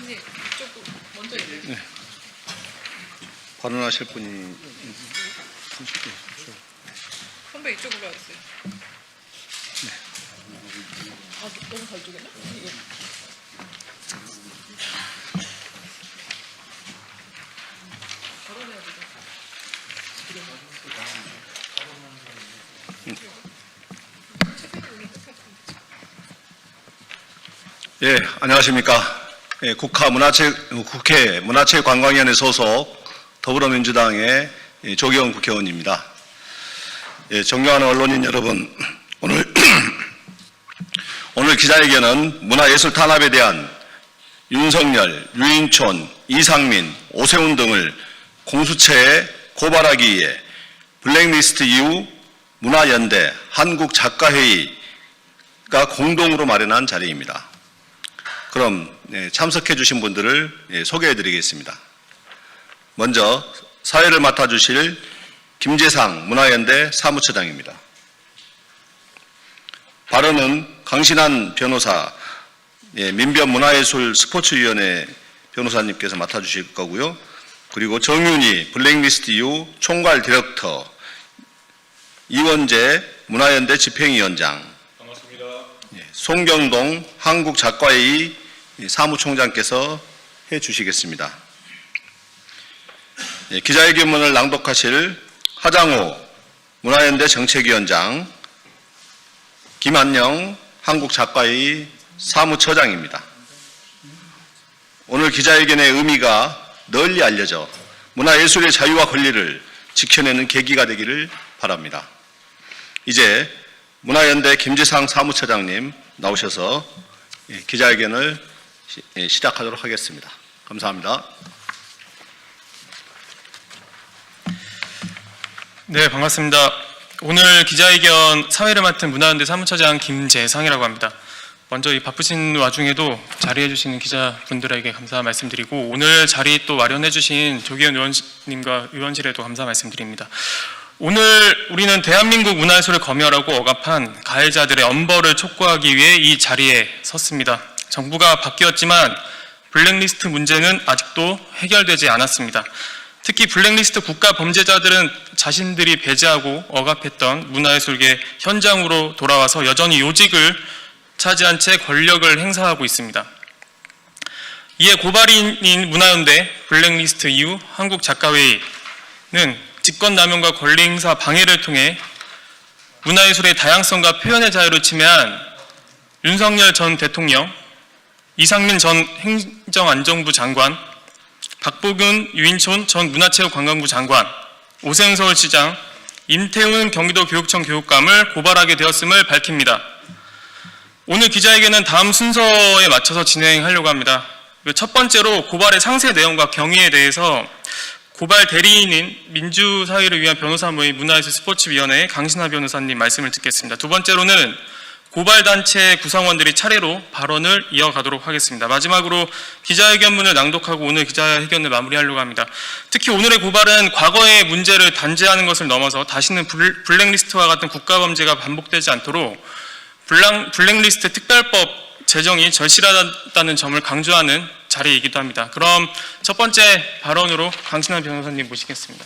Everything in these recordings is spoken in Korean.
의원님 이쪽 먼저 얘기해 주세요. 네. 발언하실 분이 선배 이쪽으로 와주세요. 네. 아, 너무 잘 쪽이네? 이거. 발언해야 되죠. 예, 안녕하십니까. 예, 국회 문화체육관광위원회 소속 더불어민주당의 조기현 국회의원입니다. 예, 존경하는 언론인 여러분, 오늘 기자회견은 문화예술 탄압에 대한 윤석열, 유인촌, 이상민, 오세훈 등을 공수처에 고발하기 위해 블랙리스트 이후 문화연대, 한국작가회의가 공동으로 마련한 자리입니다. 그럼 참석해 주신 분들을 소개해 드리겠습니다. 먼저 사회를 맡아주실 김재상 문화연대 사무처장입니다. 발언은 강신한 변호사, 민변문화예술 스포츠위원회 변호사님께서 맡아주실 거고요. 그리고 정윤희 블랙리스트 이후 총괄 디렉터, 이원재 문화연대 집행위원장, 반갑습니다. 송경동 한국작가회의 사무총장께서 해주시겠습니다. 기자회견문을 낭독하실 하장호 문화연대 정책위원장, 김한영 한국작가회의 사무처장입니다. 오늘 기자회견의 의미가 널리 알려져 문화예술의 자유와 권리를 지켜내는 계기가 되기를 바랍니다. 이제 문화연대 김재상 사무처장님 나오셔서 기자회견을 시작하도록 하겠습니다. 감사합니다. 네, 반갑습니다. 오늘 기자회견 사회를 맡은 문화연대 사무처장 김재상이라고 합니다. 먼저 이 바쁘신 와중에도 자리해 주시는 기자분들에게 감사 말씀드리고, 오늘 자리 또 마련해 주신 조기현 의원님과 의원실에도 감사 말씀드립니다. 오늘 우리는 대한민국 문화예술을 검열하고 억압한 가해자들의 엄벌을 촉구하기 위해 이 자리에 섰습니다. 정부가 바뀌었지만 블랙리스트 문제는 아직도 해결되지 않았습니다. 특히 블랙리스트 국가 범죄자들은 자신들이 배제하고 억압했던 문화예술계 현장으로 돌아와서 여전히 요직을 차지한 채 권력을 행사하고 있습니다. 이에 고발인인 문화연대 블랙리스트 이후 한국작가회의는 직권남용과 권리행사 방해를 통해 문화예술의 다양성과 표현의 자유를 침해한 윤석열 전 대통령, 이상민 전 행정안전부 장관, 박보균, 유인촌 전 문화체육관광부 장관, 오세훈 서울시장, 임태훈 경기도 교육청 교육감을 고발하게 되었음을 밝힙니다. 오늘 기자회견은 다음 순서에 맞춰서 진행하려고 합니다. 첫 번째로 고발의 상세 내용과 경위에 대해서 고발 대리인인 민주사회를 위한 변호사 모임 문화예술 스포츠위원회 강신하 변호사님 말씀을 듣겠습니다. 두 번째로는 고발단체 구성원들이 차례로 발언을 이어가도록 하겠습니다. 마지막으로 기자회견문을 낭독하고 오늘 기자회견을 마무리하려고 합니다. 특히 오늘의 고발은 과거의 문제를 단죄하는 것을 넘어서 다시는 블랙리스트와 같은 국가범죄가 반복되지 않도록 블랙리스트 특별법 제정이 절실하다는 점을 강조하는 자리이기도 합니다. 그럼 첫 번째 발언으로 강신하 변호사님 모시겠습니다.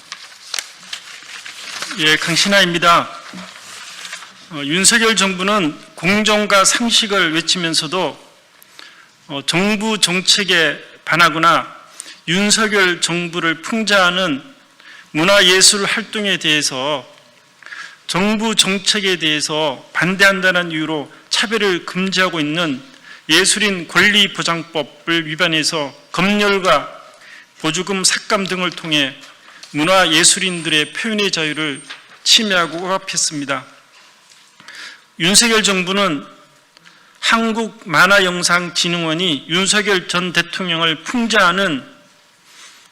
예, 강신하입니다. 윤석열 정부는 공정과 상식을 외치면서도 정부 정책에 반하거나 윤석열 정부를 풍자하는 문화예술 활동에 대해서 정부 정책에 대해서 반대한다는 이유로 차별을 금지하고 있는 예술인 권리보장법을 위반해서 검열과 보조금 삭감 등을 통해 문화예술인들의 표현의 자유를 침해하고 억압했습니다. 윤석열 정부는 한국만화영상진흥원이 윤석열 전 대통령을 풍자하는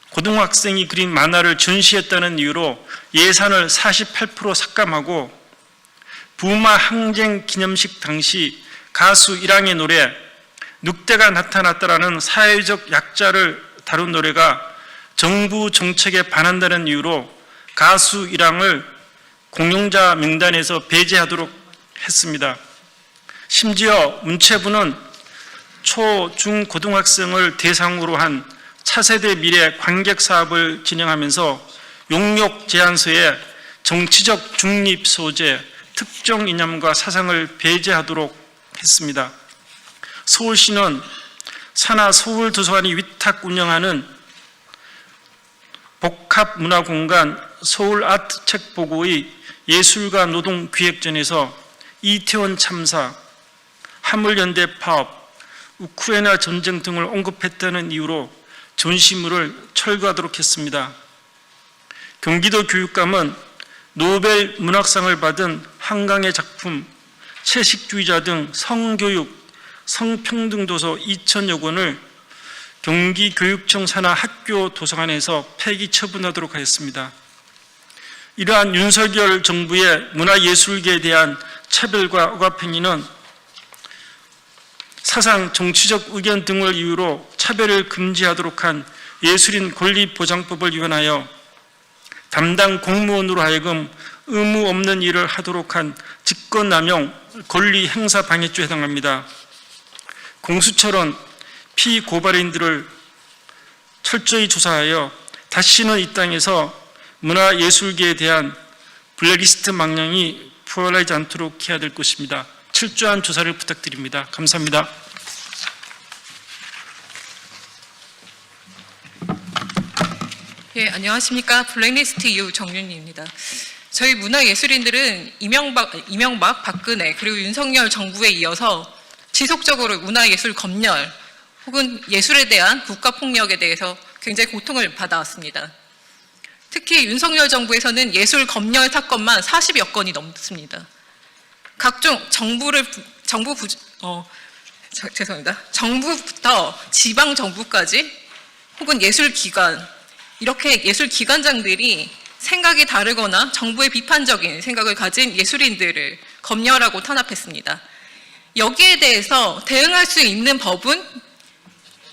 고등학생이 그린 만화를 전시했다는 이유로 예산을 48% 삭감하고 부마 항쟁 기념식 당시 가수 일항의 노래 늑대가 나타났다라는 사회적 약자를 다룬 노래가 정부 정책에 반한다는 이유로 가수 일항을 공용자 명단에서 배제하도록 했습니다. 심지어 문체부는 초, 중, 고등학생을 대상으로 한 차세대 미래 관객 사업을 진행하면서 용역 제안서에 정치적 중립 소재, 특정 이념과 사상을 배제하도록 했습니다. 서울시는 산하 서울도서관이 위탁 운영하는 복합문화공간 서울아트책보고의 예술가 노동기획전에서 이태원 참사, 화물연대 파업, 우크라이나 전쟁 등을 언급했다는 이유로 전시물을 철거하도록 했습니다. 경기도 교육감은 노벨 문학상을 받은 한강의 작품 채식주의자 등 성교육, 성평등 도서 2,000여 권을 경기교육청 산하 학교 도서관에서 폐기 처분하도록 하였습니다. 이러한 윤석열 정부의 문화예술계에 대한 차별과 억압행위는 사상, 정치적 의견 등을 이유로 차별을 금지하도록 한 예술인 권리보장법을 위반하여 담당 공무원으로 하여금 의무 없는 일을 하도록 한 직권남용 권리행사방해죄에 해당합니다. 공수처는 피고발인들을 철저히 조사하여 다시는 이 땅에서 문화예술계에 대한 블랙리스트 망령이 부활하지 않도록 해야 될 것입니다. 철저한 조사를 부탁드립니다. 감사합니다. 예, 안녕하십니까. 블랙리스트 이후 정윤희입니다. 저희 문화예술인들은 이명박, 박근혜 그리고 윤석열 정부에 이어서 지속적으로 문화예술 검열 혹은 예술에 대한 국가폭력에 대해서 굉장히 고통을 받아왔습니다. 특히 윤석열 정부에서는 예술 검열 사건만 40여 건이 넘습니다. 각종 정부부터 지방 정부까지 혹은 예술기관, 이렇게 예술기관장들이 생각이 다르거나 정부에 비판적인 생각을 가진 예술인들을 검열하고 탄압했습니다. 여기에 대해서 대응할 수 있는 법은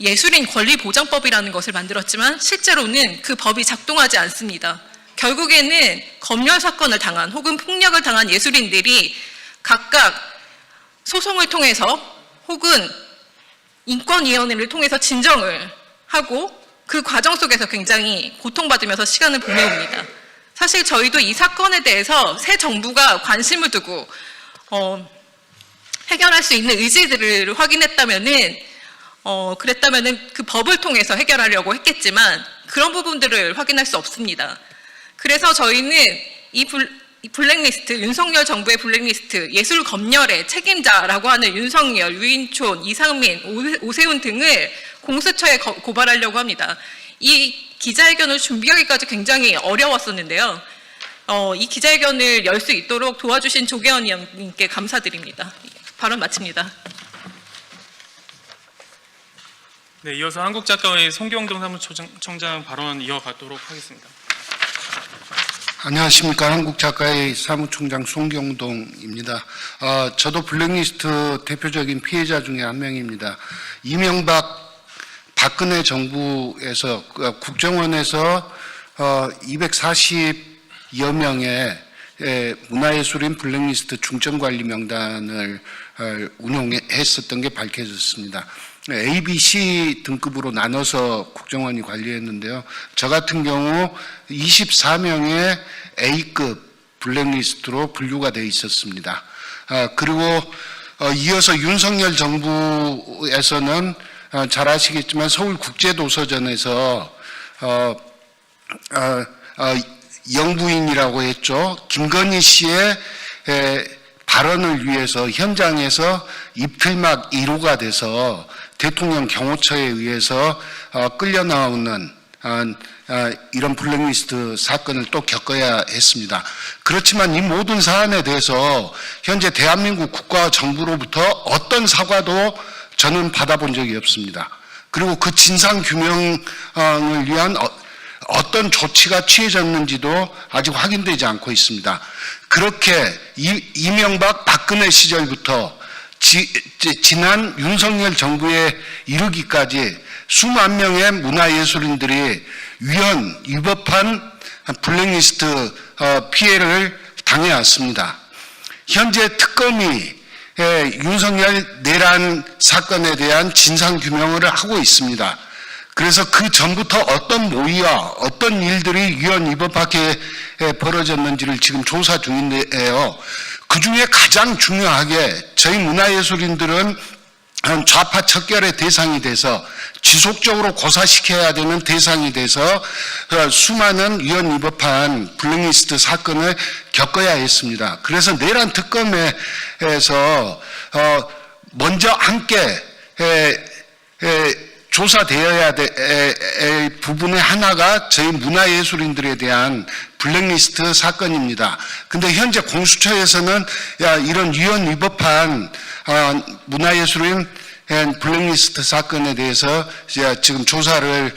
예술인 권리보장법이라는 것을 만들었지만 실제로는 그 법이 작동하지 않습니다. 결국에는 검열 사건을 당한 혹은 폭력을 당한 예술인들이 각각 소송을 통해서 혹은 인권위원회를 통해서 진정을 하고 그 과정 속에서 굉장히 고통받으면서 시간을 보내옵니다. 사실 저희도 이 사건에 대해서 새 정부가 관심을 두고 해결할 수 있는 의지들을 그랬다면은 그 법을 통해서 해결하려고 했겠지만 그런 부분들을 확인할 수 없습니다. 그래서 저희는 이 블랙리스트, 윤석열 정부의 블랙리스트, 예술 검열의 책임자라고 하는 윤석열, 유인촌, 이상민, 오세훈 등을 공수처에 고발하려고 합니다. 이 기자회견을 준비하기까지 굉장히 어려웠었는데요. 이 기자회견을 열 수 있도록 도와주신 조계원 의원님께 감사드립니다. 발언 마칩니다. 네, 이어서 한국작가회 송경동 사무총장 발언 이어가도록 하겠습니다. 안녕하십니까. 한국작가회 사무총장 송경동입니다. 저도 블랙리스트 대표적인 피해자 중에 한 명입니다. 이명박 박근혜 정부에서 국정원에서 240여 명의 문화예술인 블랙리스트 중점관리 명단을 운용했었던 게 밝혀졌습니다. A, B, C 등급으로 나눠서 국정원이 관리했는데요. 저 같은 경우 24명의 A급 블랙리스트로 분류가 되어 있었습니다. 그리고 이어서 윤석열 정부에서는 잘 아시겠지만 서울국제도서전에서 영부인이라고 했죠. 김건희 씨의 발언을 위해서 현장에서 입틀막 1호가 돼서 대통령 경호처에 의해서 끌려 나오는 이런 블랙리스트 사건을 또 겪어야 했습니다. 그렇지만 이 모든 사안에 대해서 현재 대한민국 국가와 정부로부터 어떤 사과도 저는 받아본 적이 없습니다. 그리고 그 진상규명을 위한 어떤 조치가 취해졌는지도 아직 확인되지 않고 있습니다. 그렇게 이명박 박근혜 시절부터 지난 윤석열 정부에 이르기까지 수만 명의 문화예술인들이 위법한 블랙리스트 피해를 당해왔습니다. 현재 특검이 윤석열 내란 사건에 대한 진상규명을 하고 있습니다. 그래서 그 전부터 어떤 모의와 어떤 일들이 위헌 위법하게 벌어졌는지를 지금 조사 중인데요. 그중에 가장 중요하게 저희 문화예술인들은 좌파 척결의 대상이 돼서 지속적으로 고사시켜야 되는 대상이 돼서 수많은 위헌 위법한 블랙리스트 사건을 겪어야 했습니다. 그래서 내란 특검에서 먼저 함께 조사되어야 될 부분의 하나가 저희 문화예술인들에 대한 블랙리스트 사건입니다. 근데 현재 공수처에서는 이런 위헌 위법한 문화예술인 블랙리스트 사건에 대해서 지금 조사를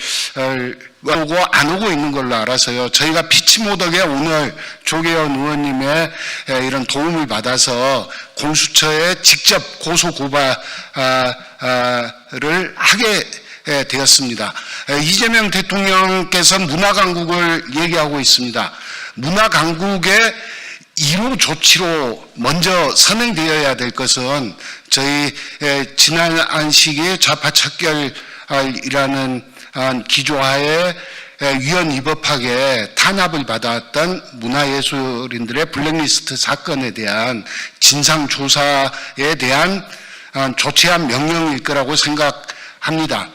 오고 안 오고 있는 걸로 알아서요. 저희가 피치모덕에 오늘 조계현 의원님의 이런 도움을 받아서 공수처에 직접 고소 고발을 하게 되었습니다. 이재명 대통령께서 문화강국을 얘기하고 있습니다. 문화강국의 1호 조치로 먼저 선행되어야 될 것은 저희 지난 시기에 좌파 척결이라는 기조하에 위헌 위법하게 탄압을 받았던 문화예술인들의 블랙리스트 사건에 대한 진상조사에 대한 조치한 명령일 거라고 생각합니다.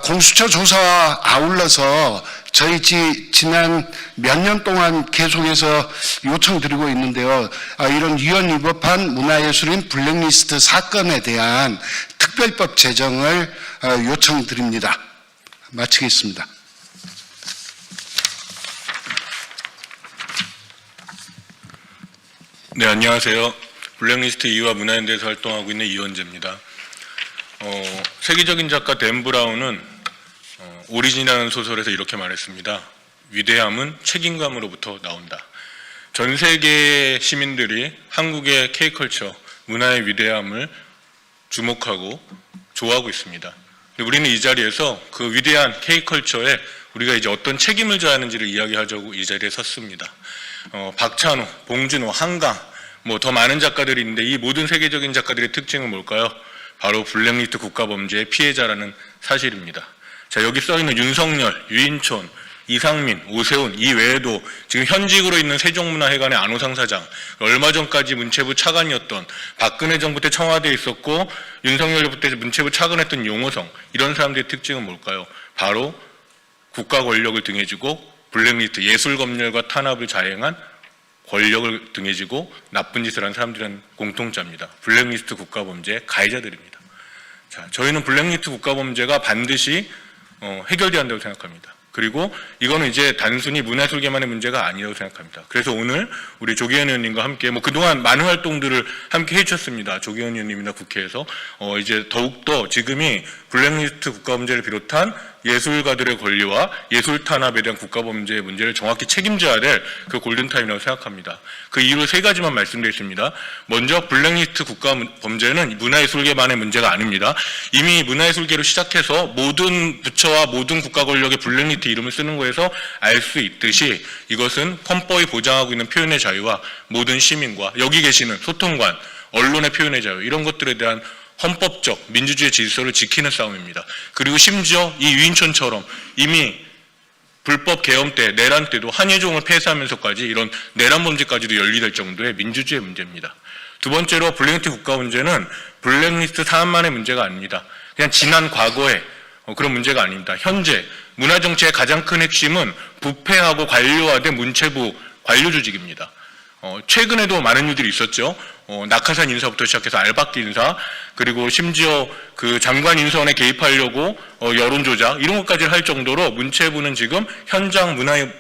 공수처 조사와 아울러서 저희 지난 몇 년 동안 계속해서 요청드리고 있는데요. 이런 위헌 위법한 문화예술인 블랙리스트 사건에 대한 특별법 제정을 요청드립니다. 마치겠습니다. 네, 안녕하세요. 블랙리스트 이유와 문화연대에서 활동하고 있는 이원재입니다. 세계적인 작가 댄 브라운은 오리진이라는 소설에서 이렇게 말했습니다. 위대함은 책임감으로부터 나온다. 전 세계 시민들이 한국의 K컬처, 문화의 위대함을 주목하고 좋아하고 있습니다. 우리는 이 자리에서 그 위대한 K컬처에 우리가 이제 어떤 책임을 져야 하는지를 이야기하자고 이 자리에 섰습니다. 박찬호, 봉준호, 한강, 더 많은 작가들이 있는데 이 모든 세계적인 작가들의 특징은 뭘까요? 바로 블랙리스트 국가범죄의 피해자라는 사실입니다. 자, 여기 써있는 윤석열, 유인촌, 이상민, 오세훈, 이 외에도 지금 현직으로 있는 세종문화회관의 안호상 사장, 얼마 전까지 문체부 차관이었던 박근혜 정부 때 청와대에 있었고 윤석열 정부 때 문체부 차관했던 용호성, 이런 사람들의 특징은 뭘까요? 바로 국가 권력을 등에 지고 블랙리스트, 예술검열과 탄압을 자행한 권력을 등에 지고 나쁜 짓을 한 사람들은 공통자입니다. 블랙리스트 국가범죄의 가해자들입니다. 자, 저희는 블랙리스트 국가범죄가 반드시 해결돼야 한다고 생각합니다. 그리고 이거는 이제 단순히 문화예술계만의 문제가 아니라고 생각합니다. 그래서 오늘 우리 조계현 의원님과 함께 그동안 많은 활동들을 함께 해주셨습니다. 조계현 의원님이나 국회에서 이제 더욱더 지금이 블랙리스트 국가범죄를 비롯한 예술가들의 권리와 예술 탄압에 대한 국가범죄의 문제를 정확히 책임져야 될 그 골든타임이라고 생각합니다. 그 이유를 세 가지만 말씀드리겠습니다. 먼저 블랙리스트 국가범죄는 문화예술계만의 문제가 아닙니다. 이미 문화예술계로 시작해서 모든 부처와 모든 국가 권력의 블랙리스트 이름을 쓰는 거에서 알 수 있듯이 이것은 헌법이 보장하고 있는 표현의 자유와 모든 시민과 여기 계시는 소통관, 언론의 표현의 자유 이런 것들에 대한 헌법적 민주주의 질서를 지키는 싸움입니다. 그리고 심지어 이 유인촌처럼 이미 불법 계엄 때, 내란 때도 한예종을 폐쇄하면서까지 이런 내란 범죄까지도 연루될 정도의 민주주의 문제입니다. 두 번째로 블랙리스트 국가 문제는 블랙리스트 사안만의 문제가 아닙니다. 그냥 지난 과거에 그런 문제가 아닙니다. 현재 문화정치의 가장 큰 핵심은 부패하고 관료화된 문체부 관료 조직입니다. 최근에도 많은 일들이 있었죠. 낙하산 인사부터 시작해서 알박기 인사, 그리고 심지어 그 장관 인선에 개입하려고 여론 조작 이런 것까지 할 정도로 문체부는 지금 현장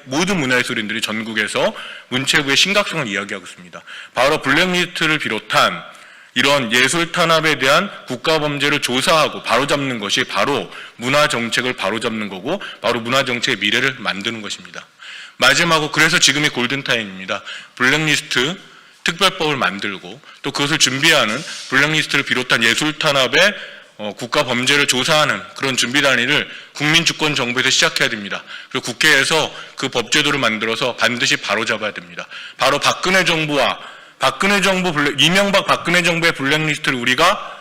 모든 문화예술인들이 전국에서 문체부의 심각성을 이야기하고 있습니다. 바로 블랙리스트를 비롯한 이런 예술 탄압에 대한 국가범죄를 조사하고 바로잡는 것이 바로 문화정책을 바로잡는 거고 바로 문화정책의 미래를 만드는 것입니다. 마지막으로 그래서 지금이 골든타임입니다. 블랙리스트 특별법을 만들고 또 그것을 준비하는 블랙리스트를 비롯한 예술 탄압의 국가 범죄를 조사하는 그런 준비단위를 국민주권정부에서 시작해야 됩니다. 그리고 국회에서 그 법제도를 만들어서 반드시 바로잡아야 됩니다. 바로 박근혜 정부와 이명박 박근혜 정부의 블랙리스트를 우리가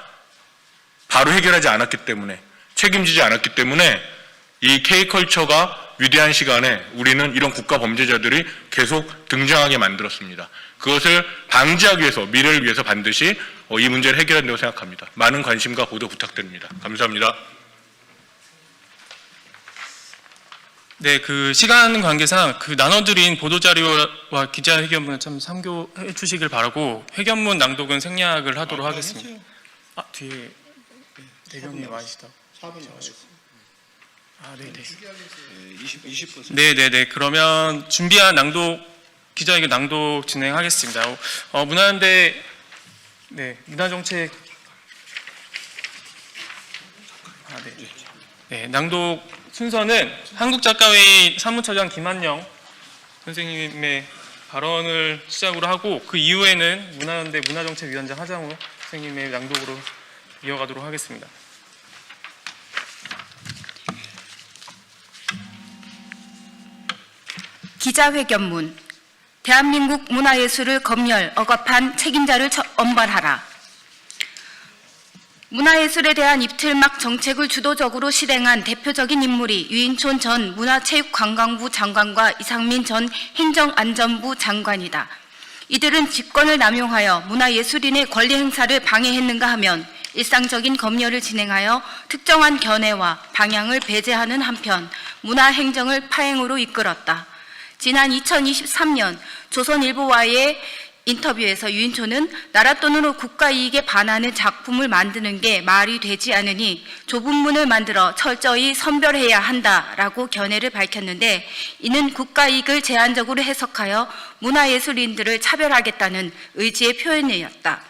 바로 해결하지 않았기 때문에, 책임지지 않았기 때문에 이 K컬처가 위대한 시간에 우리는 이런 국가 범죄자들이 계속 등장하게 만들었습니다. 그것을 방지하기 위해서, 미래를 위해서 반드시 이 문제를 해결해야 된다고 생각합니다. 많은 관심과 보도 부탁드립니다. 감사합니다. 네, 그 시간 관계상 그 나눠드린 보도자료와 기자회견문을 참 참고해 주시길 바라고, 회견문 낭독은 생략을 하도록 하겠습니다. 뒤에 대변인 와 계시다. 네네. 네네네. 그러면 준비한 기자회견 낭독 진행하겠습니다. 문화연대, 네, 문화정책, 네, 낭독 순서는 한국작가회의 사무처장 김한영 선생님의 발언을 시작으로 하고, 그 이후에는 문화연대 문화정책위원장 하장우 선생님의 낭독으로 이어가도록 하겠습니다. 기자회견문. 대한민국 문화예술을 검열, 억압한 책임자를 엄벌하라. 문화예술에 대한 입틀막 정책을 주도적으로 실행한 대표적인 인물이 유인촌 전 문화체육관광부 장관과 이상민 전 행정안전부 장관이다. 이들은 직권을 남용하여 문화예술인의 권리 행사를 방해했는가 하면 일상적인 검열을 진행하여 특정한 견해와 방향을 배제하는 한편 문화행정을 파행으로 이끌었다. 지난 2023년 조선일보와의 인터뷰에서 유인촌은 나라 돈으로 국가 이익에 반하는 작품을 만드는 게 말이 되지 않으니 좁은 문을 만들어 철저히 선별해야 한다라고 견해를 밝혔는데, 이는 국가 이익을 제한적으로 해석하여 문화예술인들을 차별하겠다는 의지의 표현이었다.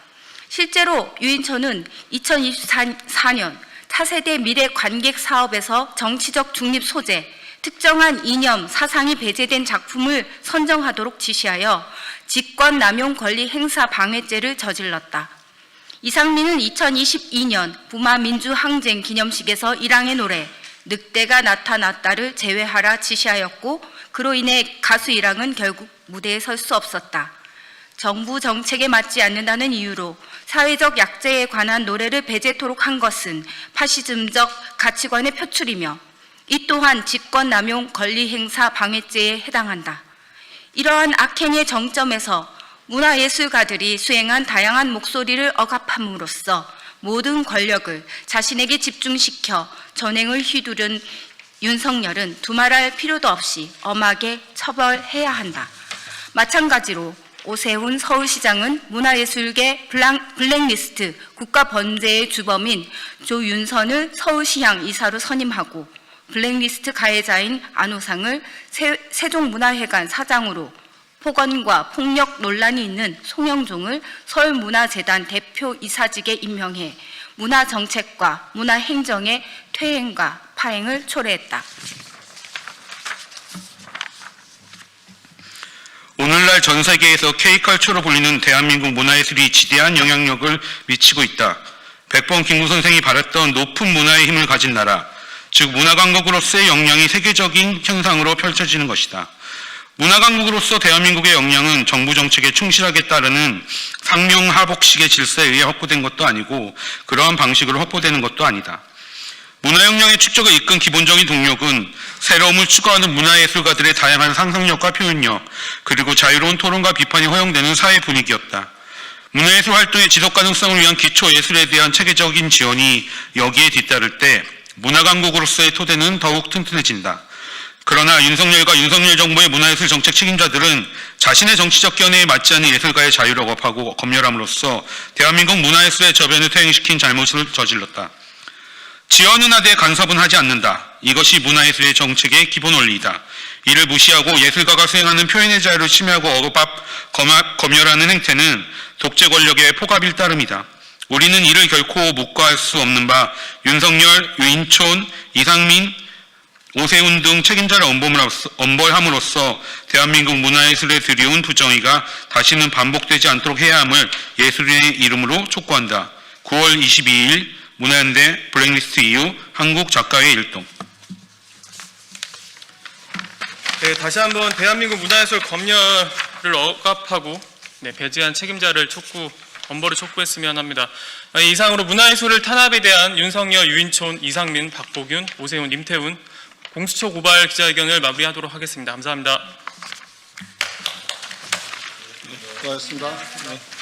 실제로 유인촌은 2024년 차세대 미래 관객 사업에서 정치적 중립 소재, 특정한 이념, 사상이 배제된 작품을 선정하도록 지시하여 직권 남용 권리 행사 방해죄를 저질렀다. 이상민은 2022년 부마 민주항쟁 기념식에서 일항의 노래 늑대가 나타났다를 제외하라 지시하였고, 그로 인해 가수 일항은 결국 무대에 설 수 없었다. 정부 정책에 맞지 않는다는 이유로 사회적 약자에 관한 노래를 배제토록 한 것은 파시즘적 가치관의 표출이며, 이 또한 직권남용 권리행사 방해죄에 해당한다. 이러한 악행의 정점에서 문화예술가들이 수행한 다양한 목소리를 억압함으로써 모든 권력을 자신에게 집중시켜 전횡을 휘두른 윤석열은 두말할 필요도 없이 엄하게 처벌해야 한다. 마찬가지로 오세훈 서울시장은 문화예술계 블랙리스트 국가범죄의 주범인 조윤선을 서울시향 이사로 선임하고, 블랙리스트 가해자인 안호상을 세종문화회관 사장으로, 폭언과 폭력 논란이 있는 송영종을 서울문화재단 대표 이사직에 임명해 문화정책과 문화행정의 퇴행과 파행을 초래했다. 오늘날 전 세계에서 K컬처로 불리는 대한민국 문화예술이 지대한 영향력을 미치고 있다. 백범 김구 선생이 바랬던 높은 문화의 힘을 가진 나라, 즉 문화강국으로서의 역량이 세계적인 현상으로 펼쳐지는 것이다. 문화강국으로서 대한민국의 역량은 정부 정책에 충실하게 따르는 상명하복식의 질서에 의해 확보된 것도 아니고 그러한 방식으로 확보되는 것도 아니다. 문화역량의 축적을 이끈 기본적인 동력은 새로움을 추구하는 문화예술가들의 다양한 상상력과 표현력, 그리고 자유로운 토론과 비판이 허용되는 사회 분위기였다. 문화예술 활동의 지속 가능성을 위한 기초 예술에 대한 체계적인 지원이 여기에 뒤따를 때 문화강국으로서의 토대는 더욱 튼튼해진다. 그러나 윤석열과 윤석열 정부의 문화예술 정책 책임자들은 자신의 정치적 견해에 맞지 않는 예술가의 자유를 억압하고 검열함으로써 대한민국 문화예술의 저변을 퇴행시킨 잘못을 저질렀다. 지원은 하되 간섭은 하지 않는다. 이것이 문화예술의 정책의 기본 원리이다. 이를 무시하고 예술가가 수행하는 표현의 자유를 침해하고 검열하는 행태는 독재 권력의 포갑일 따름이다. 우리는 이를 결코 묵과할 수 없는 바 윤석열, 유인촌, 이상민, 오세훈 등 책임자를 엄벌함으로써 대한민국 문화예술에 들여온 부정의가 다시는 반복되지 않도록 해야 함을 예술인의 이름으로 촉구한다. 9월 22일 문화연대 블랙리스트 이후 한국작가회의 일동. 네, 다시 한번 대한민국 문화예술 검열을 억압하고 배제한 책임자를 엄벌을 촉구했으면 합니다. 이상으로 문화예술을 탄압에 대한 윤석열, 유인촌, 이상민, 박보균, 오세훈, 임태훈 공수처 고발 기자회견을 마무리하도록 하겠습니다. 감사합니다. 수고하셨습니다.